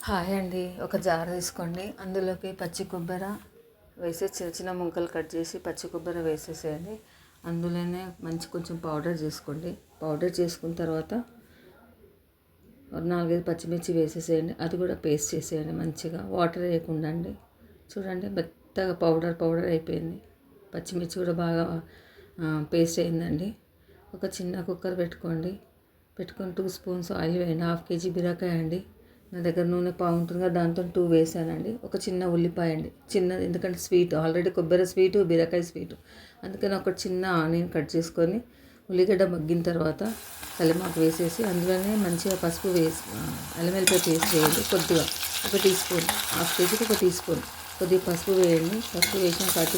Hi అండి. ఒక jar తీసుకోండి. అందులోకి పచ్చి కొబ్బరి వేసి చిన్న చిన్న ముక్కలు కట్ చేసి పచ్చి కొబ్బరి వేసేసేయండి. అందులోనే మంచి కొంచెం పౌడర్ చేసుకోండి. పౌడర్ చేసుకున్న తర్వాత 4-5 పచ్చిమిర్చి వేసేసేయండి. అది కూడా పేస్ట్ చేసేయండి మంచిగా, వాటర్ వేయకుండా అండి. చూడండి మెత్తగా పౌడర్ అయిపోయింది. పచ్చిమిర్చి కూడా బాగా పేస్ట్ అయిందండి. ఒక చిన్న కుక్కర్ పెట్టుకొని 2 స్పూన్స్ ఆయిల్ వేయండి. 1/2 kg బీరకాయ అండి. నా దగ్గర నూనె ఉంటుంది కదా, దాంతో 2 వేసానండి. ఒక చిన్న ఉల్లిపాయ అండి, చిన్నది, ఎందుకంటే స్వీట్ ఆల్రెడీ కొబ్బరి స్వీటు, బీరకాయ స్వీటు, అందుకని ఒక చిన్న ఆనియన్ కట్ చేసుకొని ఉల్లిగడ్డ మగ్గిన తర్వాత కలిమాకు వేసేసి అందులోనే మంచిగా పసుపు వేసి అల్లం వెల్లిపాయ పేస్ట్ వేయండి. కొద్దిగా 1 టీ స్పూన్, 1/2 kgకి 1 టీ స్పూన్ కొద్దిగా పసుపు వేయండి. పసుపు వేసినాక అటు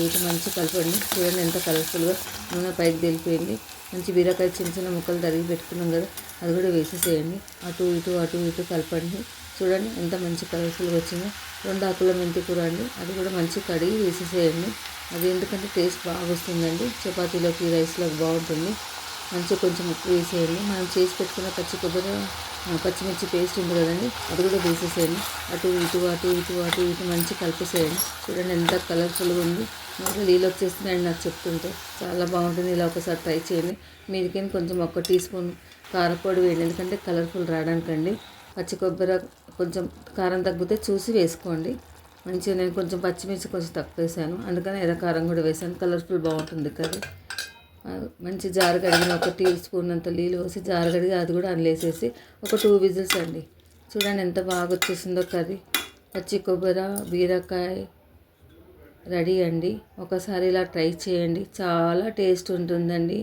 ఇటు మంచిగా కలపండి. చూడండి ఎంత కలర్ఫుల్గా నూనె పైకి తెలిపోయింది. మంచి బీరకాయ చిన్న చిన్న ముక్కలు తరిగి పెట్టుకున్నాం కదా, అది కూడా వేసేసేయండి. అటు ఇటు కలపండి. చూడండి ఎంత మంచి కలర్ఫుల్గా వచ్చిందో. 2 ఆకుల మెంతి కూర అండి, అది కూడా మంచి కడిగి వేసేసేయండి. అది ఎందుకంటే టేస్ట్ బాగా వస్తుందండి, చపాతీలోకి రైస్లోకి బాగుంటుంది. మంచిగా కొంచెం ఉప్పు వేసేయండి. మనం చేసి పెట్టుకున్న పచ్చిమిర్చి పేస్ట్ ఉంది కదండి, అది కూడా వేసేసేయండి. అటు ఇటు మంచి కలిపేసేయండి. చూడండి ఎంత కలర్ఫుల్గా ఉంది. నోట్లో నీళ్ళు వచ్చేస్తున్నాయండి నాకు చెప్తుంటే. చాలా బాగుంటుంది. ఇలా ఒకసారి ట్రై చేయండి. మీదికి కొంచెం 1 టీ స్పూన్ కారపొడి వేయండి, ఎందుకంటే కలర్ఫుల్ రావడానికండి. పచ్చి కొబ్బరి కొంచెం కారం తగ్గితే చూసి వేసుకోండి. మంచిగా నేను కొంచెం పచ్చిమిర్చి కొంచెం తక్కువ వేసాను, అందుకని ఎర్ర కారం కూడా వేసాను. కలర్ఫుల్ బాగుంటుంది కర్రీ. మంచి జారు కడిగిన 1 టీ స్పూన్ అంత నీళ్ళు పోసి జారు కడిగి అది కూడా అందులో వేసేసి ఒక 2 విజిల్స్ అండి. చూడండి ఎంత బాగా వచ్చేసిందో కర్రీ. పచ్చి కొబ్బరి బీరకాయ రెడీ అండి. ఒకసారి ఇలా ట్రై చేయండి, చాలా టేస్ట్ ఉంటుందండి.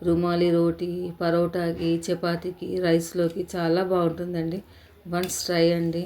రుమాలి రోటీ, పరోటాకి, చపాతీకి, రైస్లోకి చాలా బాగుంటుందండి. వన్స్ ట్రై అండి.